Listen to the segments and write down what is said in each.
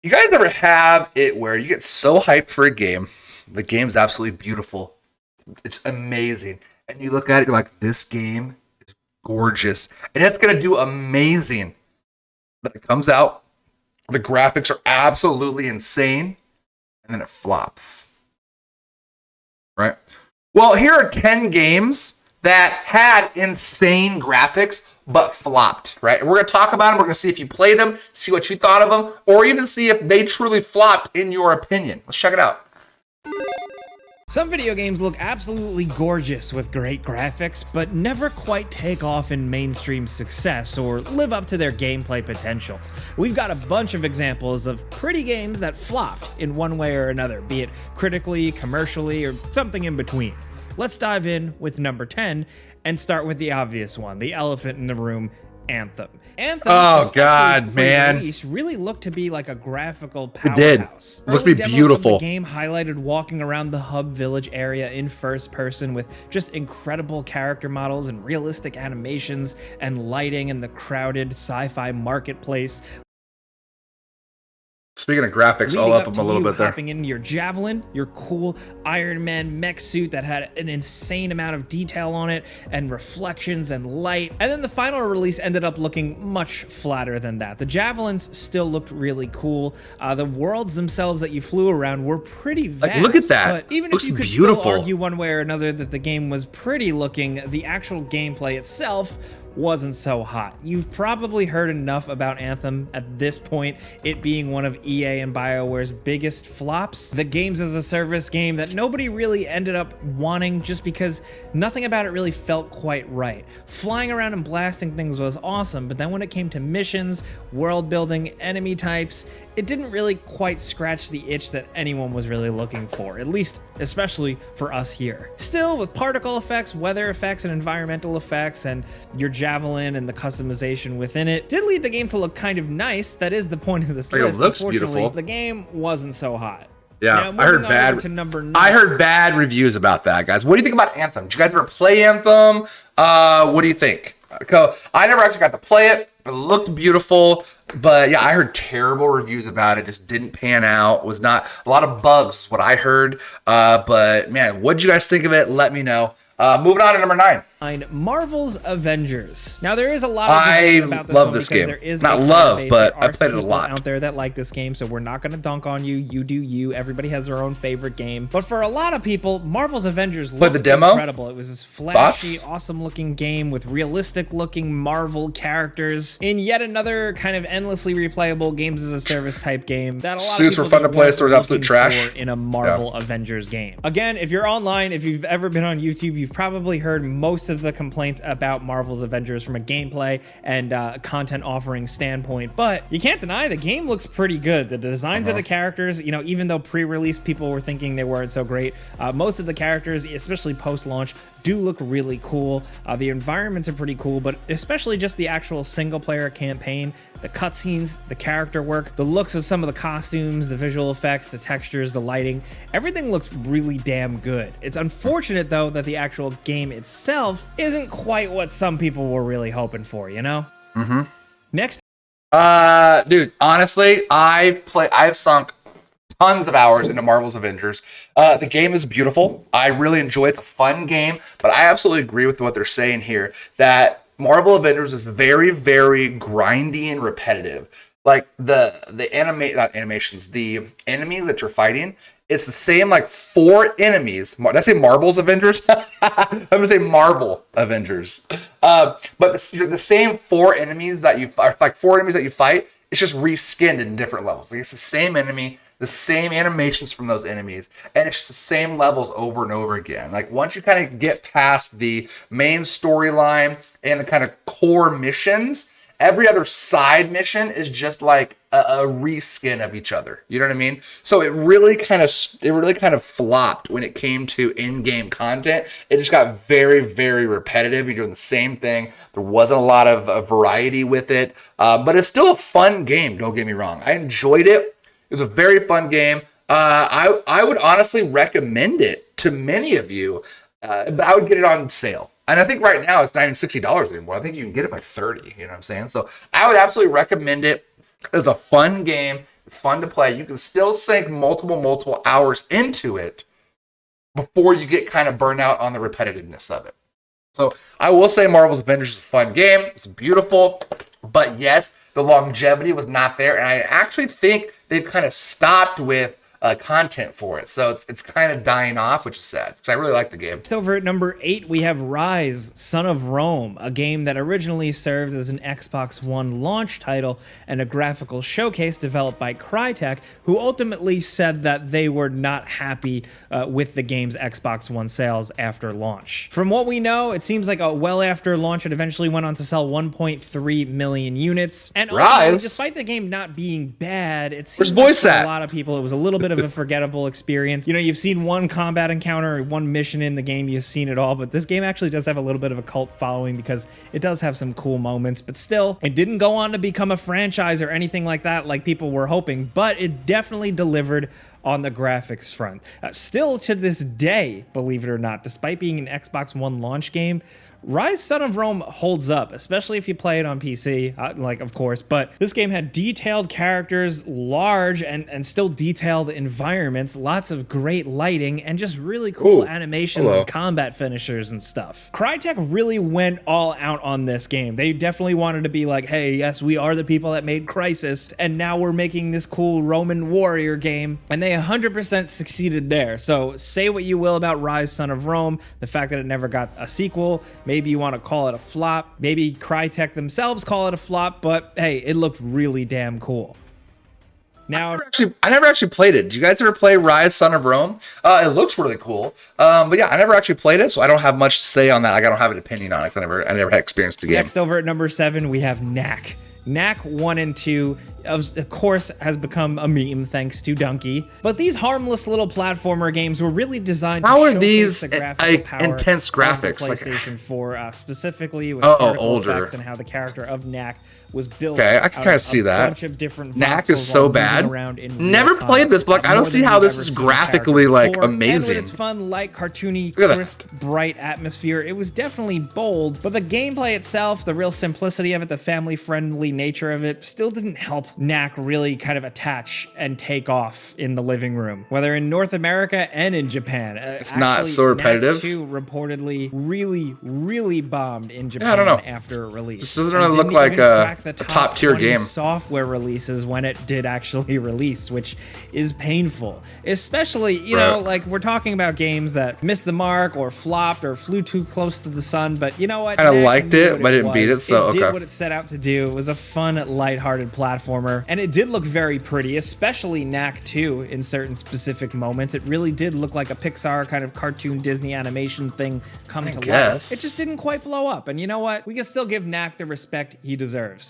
You guys ever have it where you get so hyped for a game, the game's absolutely beautiful, it's amazing, and you look at it, you're like, this game is gorgeous, and it's gonna do amazing. Then it comes out, the graphics are absolutely insane, and then it flops. Right? Well, here are 10 games that had insane graphics but flopped, right? And we're going to talk about them. We're going to see if you played them, see what you thought of them, or even see if they truly flopped in your opinion. Let's check it out. Some video games look absolutely gorgeous with great graphics, but never quite take off in mainstream success or live up to their gameplay potential. We've got a bunch of examples of pretty games that flopped in one way or another, be it critically, commercially, or something in between. Let's dive in with number 10 and start with the obvious one, the elephant in the room, Anthem. Anthem, oh god, man, really looked to be like a graphical powerhouse. It did. Looked to be beautiful. The game highlighted walking around the hub village area in first person with just incredible character models and realistic animations and lighting in the crowded sci-fi marketplace. Speaking of graphics, I'll up them a little bit there. Hopping into your javelin, your cool Iron Man mech suit that had an insane amount of detail on it and reflections and light. And then the final release ended up looking much flatter than that. The javelins still looked really cool. The worlds themselves that you flew around were pretty vast. Like, look at that. But even Looks if you could beautiful. still argue one way or another that the game was pretty looking, the actual gameplay itself wasn't so hot. You've probably heard enough about Anthem at this point, it being one of EA and BioWare's biggest flops. The games as a service game that nobody really ended up wanting just because nothing about it really felt quite right. Flying around and blasting things was awesome, but then when it came to missions, world building, enemy types, it didn't really quite scratch the itch that anyone was really looking for, at least especially for us here. Still, with particle effects, weather effects, and environmental effects, and your javelin and the customization within it, did lead the game to look kind of nice. That is the point of this list. It looks beautiful. The game wasn't so hot. Yeah, now, I heard bad reviews about that, guys. What do you think about Anthem? Did you guys ever play Anthem? What do you think? I never actually got to play it. It looked beautiful, but yeah, I heard terrible reviews about it. Just didn't pan out. Was not a lot of bugs, is what I heard. But man, what did you guys think of it? Let me know. Moving on to number 9. Marvel's Avengers. Now there is a lot of about this love this game. There is not love, but I played it a lot out there that like this game, so we're not going to dunk on you. You do you. Everybody has their own favorite game. But for a lot of people, Marvel's Avengers looked the demo? incredible. It was this flashy, awesome-looking game with realistic-looking Marvel characters in yet another kind of endlessly replayable games as a service type game that a lot suits of were fun to play. Stories absolute trash in a Marvel Avengers game. Again, if you're online, if you've ever been on YouTube, you've probably heard most of the complaints about Marvel's Avengers from a gameplay and content offering standpoint, but you can't deny the game looks pretty good. The designs of the characters, you know, even though pre-release people were thinking they weren't so great, most of the characters, especially post-launch, do look really cool. The environments are pretty cool, but especially just the actual single-player campaign, the cutscenes, the character work, the looks of some of the costumes, the visual effects, the textures, the lighting, everything looks really damn good. It's unfortunate, though, that the actual game itself isn't quite what some people were really hoping for, you know? Next. Dude, honestly, I've sunk tons of hours into Marvel's Avengers. The game is beautiful. I really enjoy it. It's a fun game, but I absolutely agree with what they're saying here, that Marvel Avengers is very, very grindy and repetitive. Like the enemies that you're fighting, it's the same like 4 enemies. Did I say Marvel's Avengers? I'm gonna say Marvel Avengers. But the same 4 enemies that you fight. It's just reskinned in different levels. Like, it's the same enemy, the same animations from those enemies, and it's just the same levels over and over again. Like, once you kind of get past the main storyline and the kind of core missions, every other side mission is just like a reskin of each other. You know what I mean? So it really kind of flopped when it came to in-game content. It just got very, very repetitive. You're doing the same thing. There wasn't a lot of variety with it, but it's still a fun game. Don't get me wrong. I enjoyed it. It was a very fun game. I would honestly recommend it to many of you, but I would get it on sale. And I think right now it's not even $60 anymore. I think you can get it by $30. You know what I'm saying? So I would absolutely recommend it. It's a fun game. It's fun to play. You can still sink multiple hours into it before you get kind of burned out on the repetitiveness of it. So I will say Marvel's Avengers is a fun game. It's beautiful. But yes, the longevity was not there. And I actually think they've kind of stopped with content for it. So it's kind of dying off, which is sad because I really like the game. So over at number 8, we have Ryze Son of Rome, a game that originally served as an Xbox One launch title and a graphical showcase developed by Crytek, who ultimately said that they were not happy with the game's Xbox One sales after launch. From what we know, it seems like well after launch, it eventually went on to sell 1.3 million units. And despite the game not being bad, it seems like for a lot of people it was a little bit of a forgettable experience. You know, you've seen one combat encounter or one mission in the game, you've seen it all, but this game actually does have a little bit of a cult following because it does have some cool moments, but still, it didn't go on to become a franchise or anything like that like people were hoping, but it definitely delivered on the graphics front. Still to this day, believe it or not, despite being an Xbox One launch game, Ryze Son of Rome holds up, especially if you play it on PC, of course, but this game had detailed characters, large and still detailed environments, lots of great lighting, and just really cool animations and combat finishers and stuff. Crytek really went all out on this game. They definitely wanted to be like, hey, yes, we are the people that made Crysis, and now we're making this cool Roman warrior game, and they 100% succeeded there. So say what you will about Ryze Son of Rome, the fact that it never got a sequel, maybe you want to call it a flop. Maybe Crytek themselves call it a flop, but hey, it looked really damn cool. Now, I never actually played it. Did you guys ever play Ryze Son of Rome? It looks really cool. But yeah, I never actually played it, so I don't have much to say on that. Like, I don't have an opinion on it because I never had experienced the game. Next, over at number 7, we have Knack. Knack 1 and 2, of course, has become a meme thanks to Donkey. But these harmless little platformer games were really designed to showcase the graphical power intense graphics, of the PlayStation 4, specifically with older effects and how the character of Knack was built. Okay, I can kind of see that. Bunch of different Knack is so bad. Never played this, but I don't see how this is graphically like amazing. And with its fun, light, cartoony, crisp, bright atmosphere, it was definitely bold. But the gameplay itself, the real simplicity of it, the family-friendly nature of it, still didn't help Knack really kind of attach and take off in the living room, whether in North America and in Japan. It's not so repetitive. Knack 2 reportedly really bombed in Japan after release. This doesn't really look like a top tier game. Software releases when it did actually release, which is painful. Especially, you know, like we're talking about games that missed the mark or flopped or flew too close to the sun, but you know what? I liked it, but I didn't beat it, so it did what it set out to do. It was a fun, lighthearted platformer, and it did look very pretty, especially Knack 2 in certain specific moments. It really did look like a Pixar kind of cartoon Disney animation thing come to life. It just didn't quite blow up, and you know what? We can still give Knack the respect he deserves.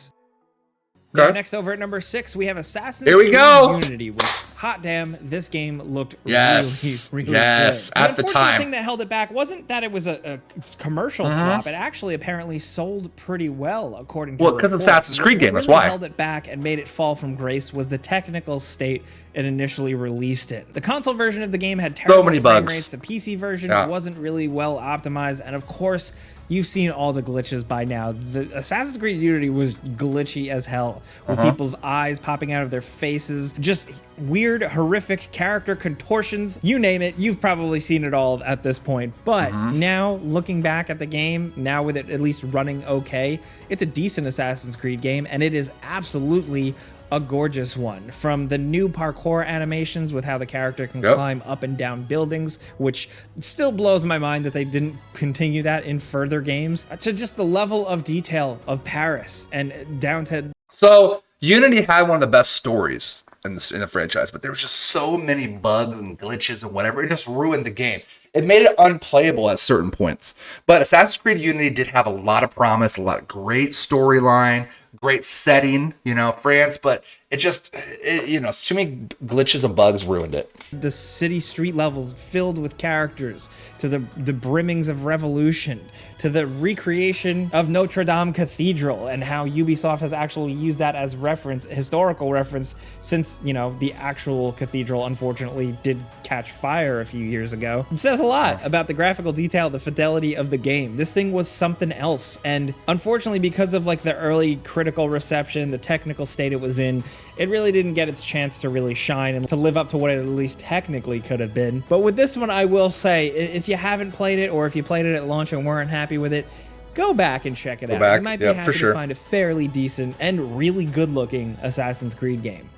Now, next over at number 6, we have Assassin's Creed Unity, which, hot damn, this game looked really good. At the time. The thing that held it back wasn't that it was a commercial flop. It actually apparently sold pretty well, according to Well, because it's Assassin's Creed game, that's why. What held it back and made it fall from grace was the technical state it initially released it. The console version of the game had terrible frame rates. The PC version wasn't really well optimized, and of course, you've seen all the glitches by now. The Assassin's Creed Unity was glitchy as hell, with people's eyes popping out of their faces, just weird, horrific character contortions. You name it, you've probably seen it all at this point. But now, looking back at the game, now with it at least running okay, it's a decent Assassin's Creed game, and it is absolutely a gorgeous one. From the new parkour animations with how the character can climb up and down buildings, which still blows my mind that they didn't continue that in further games, to just the level of detail of Paris and down to... So, Unity had one of the best stories in the franchise, but there was just so many bugs and glitches and whatever. It just ruined the game. It made it unplayable at certain points. But Assassin's Creed Unity did have a lot of promise, a lot of great storyline, great setting, France, but it just, too many glitches and bugs ruined it. The city street levels filled with characters, to the brimmings of Revolution, to the recreation of Notre Dame Cathedral, and how Ubisoft has actually used that as historical reference, since, the actual cathedral unfortunately did catch fire a few years ago. It says a lot about the graphical detail, the fidelity of the game. This thing was something else, and unfortunately, because of the early critical reception, the technical state it was in, it really didn't get its chance to really shine and to live up to what it at least technically could have been. But with this one, I will say, if you haven't played it, or if you played it at launch and weren't happy with it, go back and check it out. You might be happy to find a fairly decent and really good-looking Assassin's Creed game.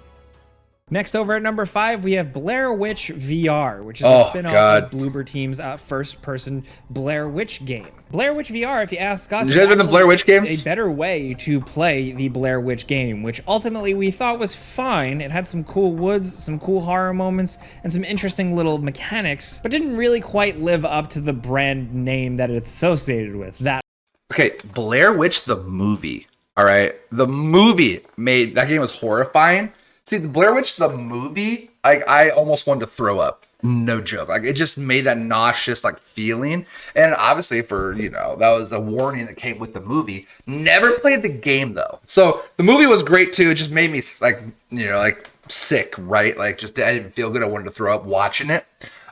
Next, over at number 5, we have Blair Witch VR, which is a spin-off of Bloober Team's first-person Blair Witch game. Blair Witch VR, if you ask us, is the Blair Witch games? A better way to play the Blair Witch game, which ultimately we thought was fine. It had some cool woods, some cool horror moments, and some interesting little mechanics, but didn't really quite live up to the brand name that it's associated with. Okay, Blair Witch the movie. All right, the movie made that game was horrifying. See, the Blair Witch the movie, I almost wanted to throw up. No joke. Like, it just made that nauseous feeling. And obviously, that was a warning that came with the movie. Never played the game though. So the movie was great too. It just made me sick, right? I didn't feel good. I wanted to throw up watching it.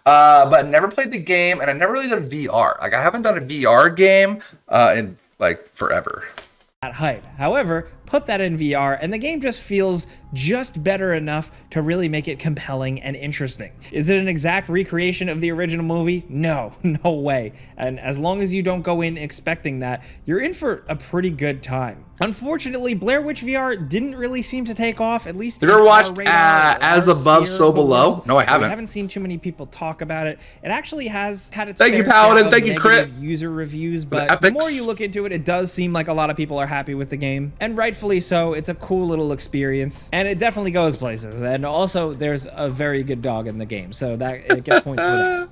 But I never played the game, and I never really done VR. I haven't done a VR game in forever. Hype. However, put that in VR and the game just feels just better enough to really make it compelling and interesting. Is it an exact recreation of the original movie? No way. And as long as you don't go in expecting that, you're in for a pretty good time. Unfortunately, Blair Witch VR didn't really seem to take off, at least. Have you ever watched As Above, So Below? No, I haven't. I haven't seen too many people talk about it. It actually has had its Thank you, Paladin. Thank you, Crit. User reviews, but the more you look into it, it does seem like a lot of people are happy with the game, and rightfully so. It's a cool little experience, and it definitely goes places. And also, there's a very good dog in the game, so that it gets points for that.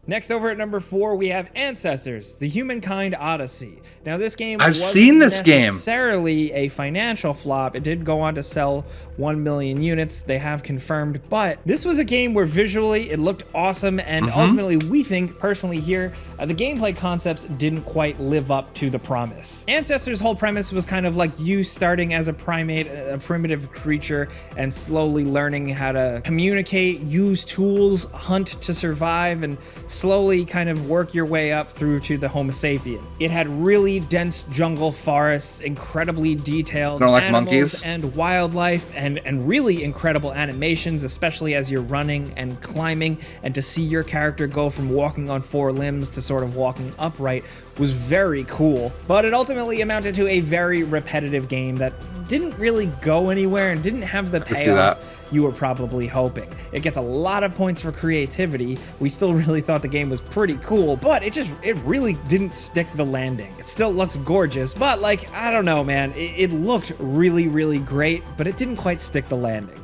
Next, over at number 4, we have Ancestors: The Humankind Odyssey. Now, this game wasn't necessarily a financial flop. It did go on to sell 1 million units, they have confirmed, but this was a game where visually it looked awesome, and ultimately we think, personally here, the gameplay concepts didn't quite live up to the promise. Ancestors' whole premise was kind of like you starting as a primate, a primitive creature, and slowly learning how to communicate, use tools, hunt to survive, and slowly kind of work your way up through to the Homo sapien. It had really dense jungle forests, incredibly detailed animals monkeys and wildlife, and really incredible animations, especially as you're running and climbing, and to see your character go from walking on 4 limbs to sort of walking upright was very cool. But it ultimately amounted to a very repetitive game that didn't really go anywhere and didn't have the payoff you were probably hoping. It gets a lot of points for creativity. We still really thought the game was pretty cool, but it really didn't stick the landing. It still looks gorgeous, but I don't know, man. It looked really, really great, but it didn't quite stick the landing.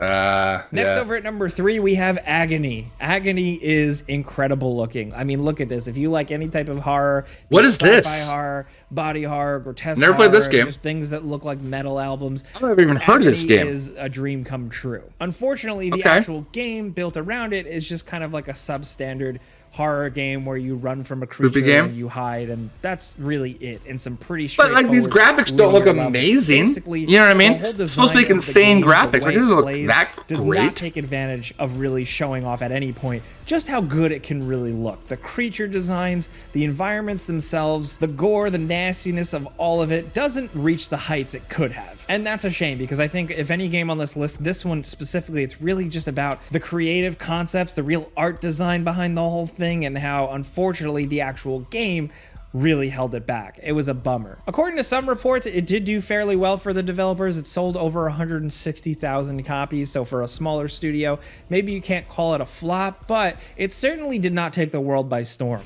Next, over at number 3, we have Agony. Agony is incredible looking. I mean, look at this. If you like any type of horror, what is this? Horror, body horror, grotesque Never played this game. Just things that look like metal albums. I've never even heard of this game. Is a dream come true. Unfortunately, the actual game built around it is just kind of like a substandard horror game where you run from a creature and you hide, and that's really it. And some pretty straightforward. But these graphics don't look amazing. You know what I mean? It's supposed to be insane graphics. It doesn't look that great. Does not take advantage of really showing off at any point just how good it can really look. The creature designs, the environments themselves, the gore, the nastiness of all of it doesn't reach the heights it could have. And that's a shame, because I think if any game on this list, this one specifically, it's really just about the creative concepts, the real art design behind the whole thing, and how, unfortunately, the actual game really held it back. It was a bummer. According to some reports, it did do fairly well for the developers. It sold over 160,000 copies, so for a smaller studio, maybe you can't call it a flop, but it certainly did not take the world by storm.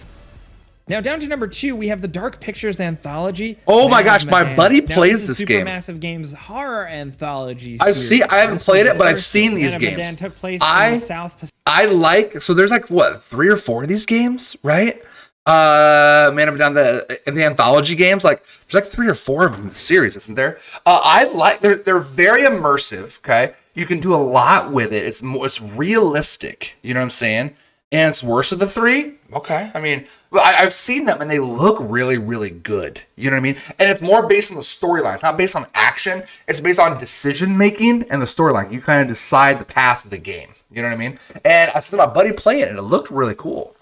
Now, down to number 2, we have the Dark Pictures Anthology. Oh my gosh, my buddy plays this game. Supermassive Games horror anthology. I haven't played it, but I've seen these games. Took place in the South Pacific. So there's 3 or 4 of these games, right? Man up down in the anthology games, there's 3 or 4 of them in the series, isn't there? They're very immersive. Okay, you can do a lot with it. It's realistic. You know what I'm saying? And it's worse of the 3. Okay, I mean, I've seen them and they look really, really good. You know what I mean? And it's more based on the storyline, not based on action. It's based on decision making and the storyline. You kind of decide the path of the game. You know what I mean? And I saw my buddy play it and it looked really cool.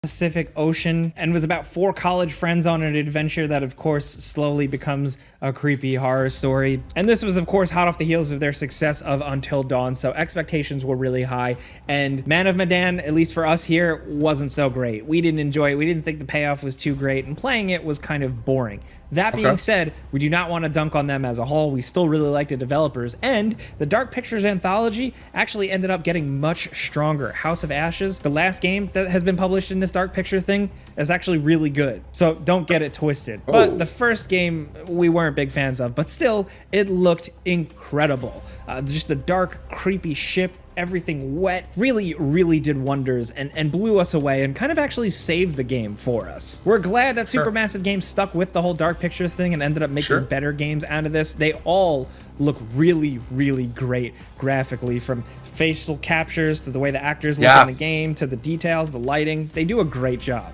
Pacific Ocean and was about 4 college friends on an adventure that of course slowly becomes a creepy horror story. And this was of course hot off the heels of their success of Until Dawn, so expectations were really high, and Man of Medan, at least for us here, wasn't so great. We didn't enjoy it, we didn't think the payoff was too great, and playing it was kind of boring. That being said, we do not want to dunk on them as a whole. We still really like the developers, and the Dark Pictures Anthology actually ended up getting much stronger. House of Ashes, the last game that has been published in this Dark Picture thing, is actually really good. So don't get it twisted. Oh. But the first game we weren't big fans of, but still, it looked incredible. Just the dark, creepy ship, everything wet, really did wonders and blew us away and kind of actually saved the game for us. We're glad that Supermassive Games stuck with the whole Dark Picture thing and ended up making better games out of this. They all look really great graphically, from facial captures to the way the actors look in the game to the details, the lighting. They do a great job.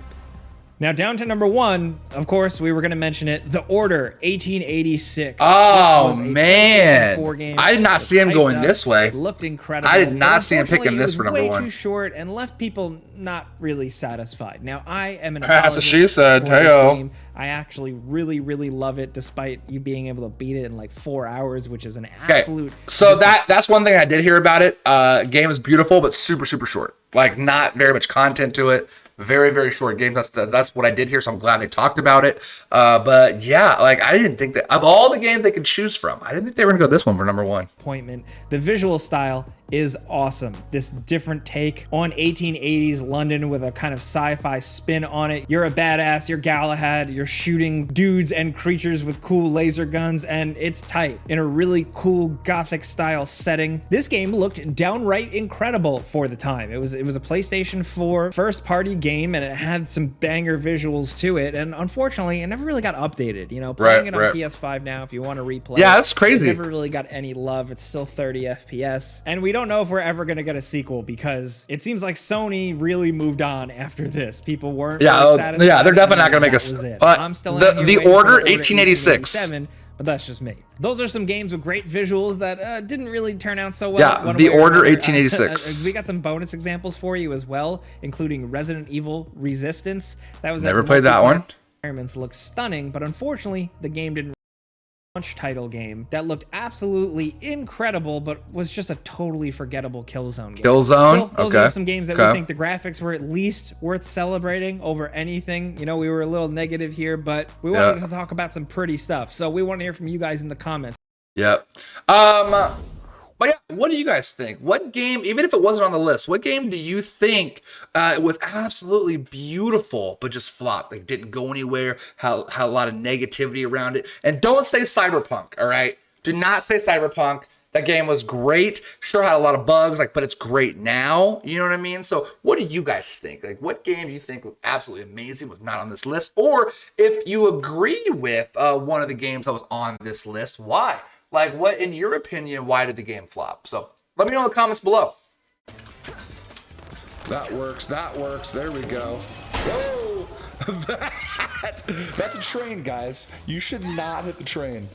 Now down to number 1, of course, we were going to mention it, The Order 1886. Oh, man. I did not see him going this way. It looked incredible. I did not see him picking this for number 1. It was way too short and left people not really satisfied. Now, I am an That's what she said. Hey-o. I actually really love it, despite you being able to beat it in like 4 hours, which is an absolute... So that's one thing I did hear about it. Game is beautiful, but super short. Like, not very much content to it. Very short game. That's what I did here, so I'm glad they talked about it. But yeah, like, I didn't think that of all the games they could choose from, I didn't think they were gonna go this one for number 1. Appointment. The visual style is awesome. This different take on 1880s London with a kind of sci-fi spin on it. You're a badass, you're Galahad, you're shooting dudes and creatures with cool laser guns, and it's tight in a really cool gothic style setting. This game looked downright incredible for the time. It was a PlayStation 4 first party game, and it had some banger visuals to it, and unfortunately it never really got updated. You know, playing it on PS5 now, if you want to replay, that's crazy. It never really got any love. It's still 30 FPS, and we don't know if we're ever going to get a sequel, because it seems like Sony really moved on after this. People weren't really satisfied. Yeah, they're definitely not going to make us. I'm still the Order 1886. But that's just me. Those are some games with great visuals that didn't really turn out so well. Yeah, The Order 1886. We got some bonus examples for you as well, including Resident Evil Resistance. That was never played that one. Environments look stunning, but unfortunately, the game didn't. Launch title game that looked absolutely incredible, but was just a totally forgettable Killzone game. Killzone? So those are some games that we think the graphics were at least worth celebrating over anything. You know, we were a little negative here, but we wanted to talk about some pretty stuff. So we want to hear from you guys in the comments. Yep. But yeah, what do you guys think? What game, even if it wasn't on the list, what game do you think was absolutely beautiful but just flopped? Like, didn't go anywhere, had a lot of negativity around it? And don't say Cyberpunk, all right? Do not say Cyberpunk. That game was great. Sure had a lot of bugs, like, but it's great now. You know what I mean? So what do you guys think? Like, what game do you think was absolutely amazing, was not on this list? Or if you agree with one of the games that was on this list, why? Like, what, in your opinion, why did the game flop? So let me know in the comments below. That works. There we go. Whoa! That's a train, guys. You should not hit the train.